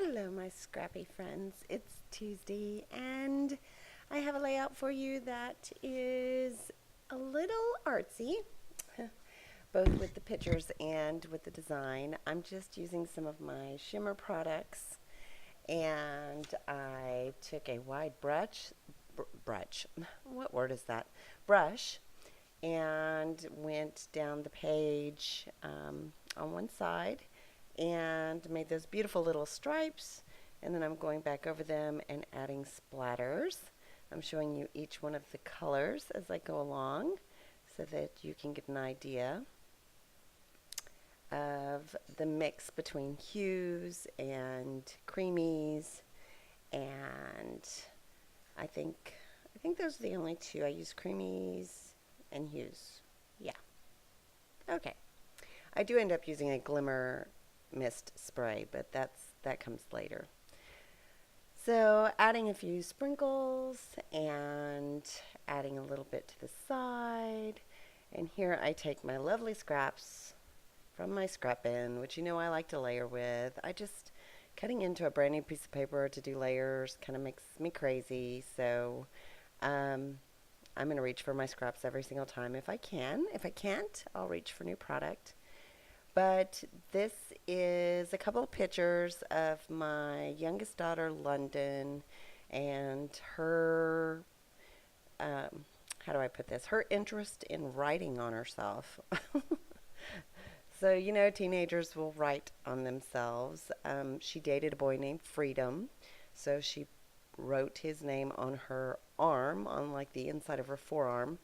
Hello, my scrappy friends. It's Tuesday, and I have a layout for you that is a little artsy, both with the pictures and with the design. I'm just using some of my shimmer products, and I took a wide brush, what word is that? Brush, and went down the page on one side and made those beautiful little stripes, and then I'm going back over them and adding splatters. I'm showing you each one of the colors as I go along so that you can get an idea of the mix between hues and creamies, and I think those are the only two. I use creamies and hues. Yeah. Okay. I do end up using a glimmer mist spray, but that comes later. So adding a few sprinkles and adding a little bit to the side. And here I take my lovely scraps from my scrap bin, which you know I like to layer with. I just, cutting into a brand new piece of paper to do layers kind of makes me crazy. So I'm going to reach for my scraps every single time if I can. If I can't, I'll reach for new product. But this is a couple of pictures of my youngest daughter, London, and her, how do I put this? Her interest in writing on herself. So, you know, teenagers will write on themselves. She dated a boy named Freedom, so she wrote his name on her arm, on like the inside of her forearm.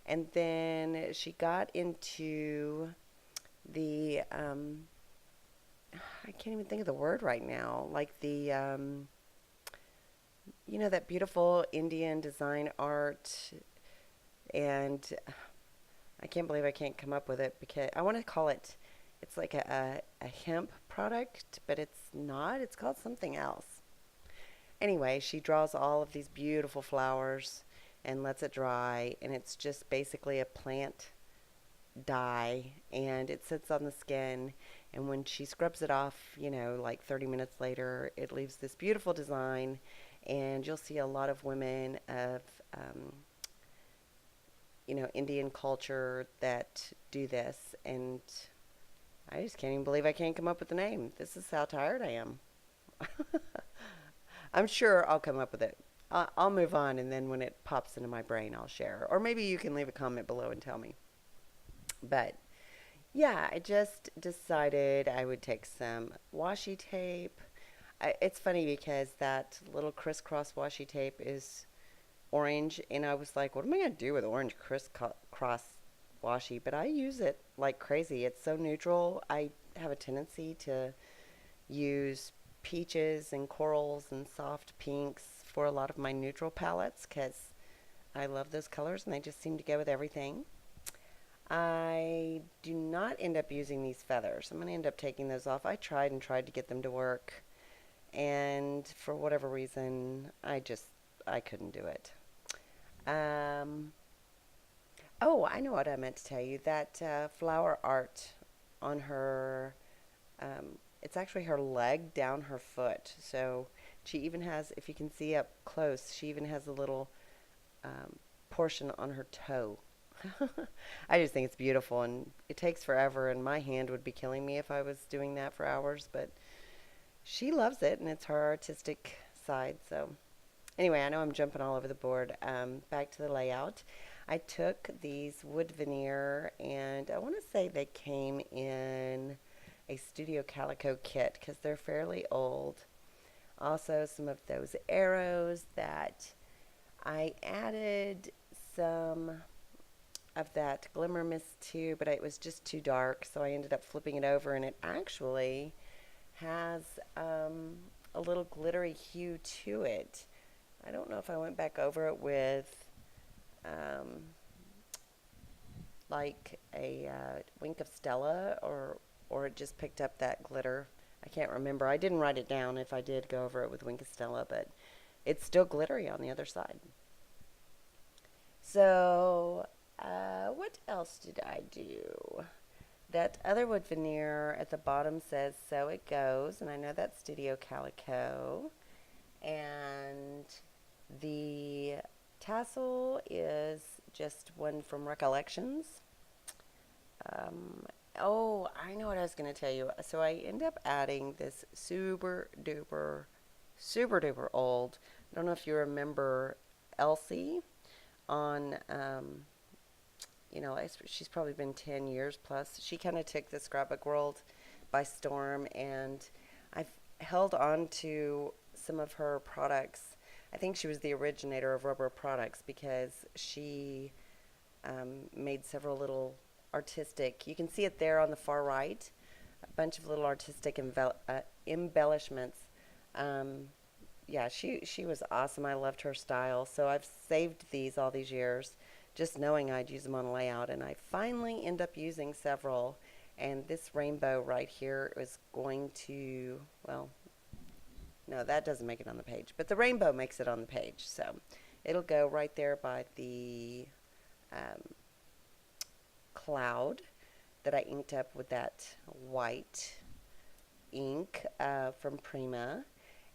And then she got into the I can't even think of the word right now, like the you know, that beautiful Indian design art, and I can't believe I can't come up with it because I want to call it, it's like a hemp product, but it's not. It's called something else. Anyway, she draws all of these beautiful flowers and lets it dry, and it's just basically a plant dye, and it sits on the skin, and when she scrubs it off, you know, like 30 minutes later, it leaves this beautiful design. And you'll see a lot of women of you know, Indian culture that do this, and I just can't even believe I can't come up with the name. This is how tired I am. I'm sure I'll come up with it. I'll move on, and then when it pops into my brain, I'll share, or maybe you can leave a comment below and tell me. But yeah, I just decided I would take some washi tape. It's funny because that little crisscross washi tape is orange, and I was like, what am I going to do with orange crisscross washi? But I use it like crazy. It's so neutral. I have a tendency to use peaches and corals and soft pinks for a lot of my neutral palettes because I love those colors and they just seem to go with everything. I do not end up using these feathers. I'm going to end up taking those off. I tried and tried to get them to work, and for whatever reason, I couldn't do it. Um, oh, I know what I meant to tell you. That flower art on her, it's actually her leg down her foot. So she even has, if you can see up close, she even has a little portion on her toe. I just think it's beautiful, and it takes forever, and my hand would be killing me if I was doing that for hours, but she loves it, and it's her artistic side. So anyway, I know I'm jumping all over the board. Back to the layout. I took these wood veneer, and I want to say they came in a Studio Calico kit because they're fairly old. Also, some of those arrows that I added some of that glimmer mist too, but it was just too dark, so I ended up flipping it over, and it actually has a little glittery hue to it. I don't know if I went back over it with um, like a wink of Stella, or it just picked up that glitter. I can't remember. I didn't write it down if I did go over it with wink of Stella, but it's still glittery on the other side. So what else did I do? That other wood veneer at the bottom says "So It Goes," and I know that's Studio Calico. And the tassel is just one from Recollections. Um, oh, I know what I was going to tell you. So I end up adding this super duper old. I don't know if you remember Elsie on, she's probably been 10 years plus. She kind of took the scrapbook world by storm, and I've held on to some of her products. I think she was the originator of rubber products because she made several little artistic, you can see it there on the far right, a bunch of little artistic embellishments. Um, yeah, she was awesome. I loved her style. So I've saved these all these years, just knowing I'd use them on a layout, and I finally end up using several. And this rainbow right here is going to, well, no, that doesn't make it on the page, but the rainbow makes it on the page. So it'll go right there by the um, cloud that I inked up with that white ink from Prima,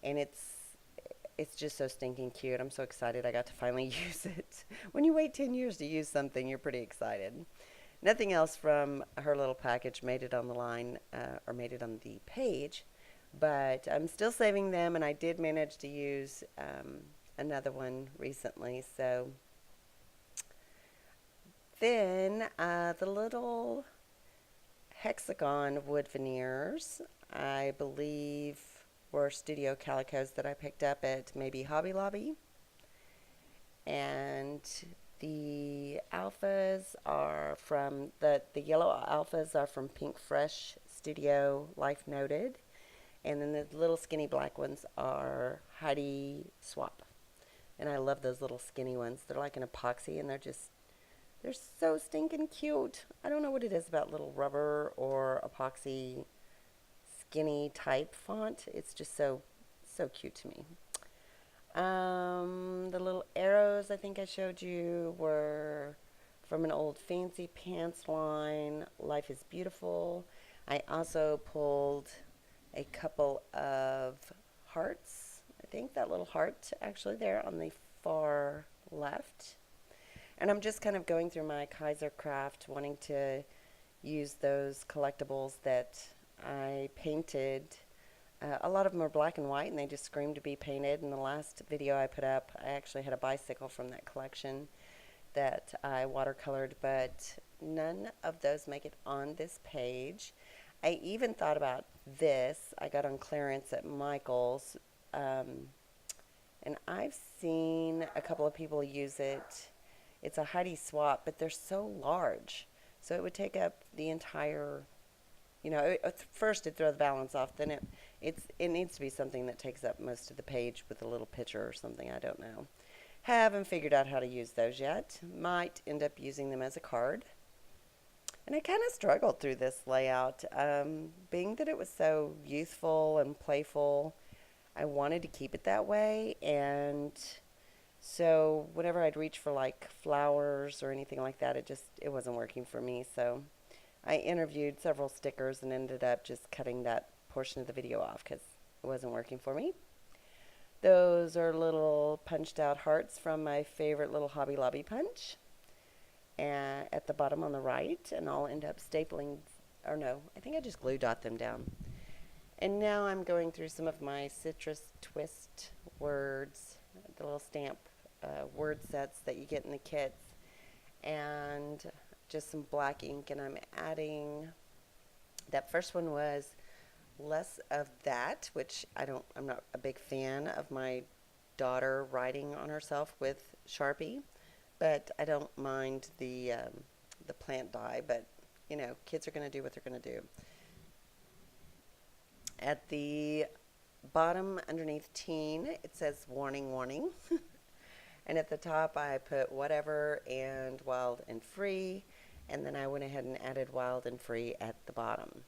and it's just so stinking cute. I'm so excited I got to finally use it. When you wait 10 years to use something, you're pretty excited. Nothing else from her little package made it on the line or made it on the page, but I'm still saving them, and I did manage to use another one recently. So then the little hexagon wood veneers, I believe, were Studio Calicos that I picked up at maybe Hobby Lobby. And the alphas are from, the yellow alphas are from Pink Fresh Studio Life Noted. And then the little skinny black ones are Heidi Swap. And I love those little skinny ones. They're like an epoxy, and they're so stinking cute. I don't know what it is about little rubber or epoxy skinny type font. It's just so cute to me. The little arrows I think I showed you were from an old Fancy Pants line, Life is Beautiful. I also pulled a couple of hearts. I think that little heart actually there on the far left. And I'm just kind of going through my Kaiser Craft, wanting to use those collectibles that I painted. A lot of them are black and white, and they just scream to be painted. In the last video I put up, I actually had a bicycle from that collection that I watercolored, but none of those make it on this page. I even thought about this. I got on clearance at Michael's, and I've seen a couple of people use it. It's a Heidi Swap, but they're so large, so it would take up the entire, first it throw the balance off, then it needs to be something that takes up most of the page with a little picture or something. I don't know. Haven't figured out how to use those yet. Might end up using them as a card. And I kind of struggled through this layout. Being that it was so youthful and playful, I wanted to keep it that way. And so whenever I'd reach for like flowers or anything like that, it wasn't working for me. So I interviewed several stickers and ended up just cutting that portion of the video off because it wasn't working for me. Those are little punched out hearts from my favorite little Hobby Lobby punch. And at the bottom on the right, and I'll end up stapling, or no, I think I just glue dot them down. And now I'm going through some of my Citrus Twist words, the little stamp word sets that you get in the kits, and just some black ink, and I'm adding, that first one was Less of That, which I'm not a big fan of my daughter writing on herself with Sharpie. But I don't mind the plant dye, but kids are going to do what they're going to do. At the bottom underneath teen, it says warning, warning. And at the top I put whatever and wild and free, and then I went ahead and added wild and free at the bottom.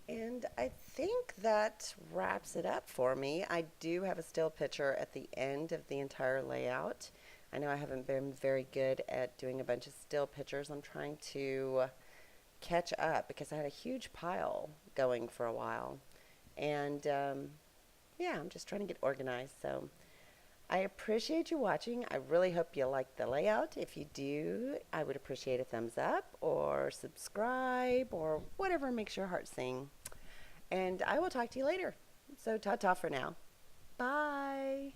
And I think that wraps it up for me. I do have a still picture at the end of the entire layout. I know I haven't been very good at doing a bunch of still pictures. I'm trying to catch up because I had a huge pile going for a while. And yeah, I'm just trying to get organized. So I appreciate you watching. I really hope you like the layout. If you do, I would appreciate a thumbs up or subscribe or whatever makes your heart sing. And I will talk to you later. So ta ta for now. Bye.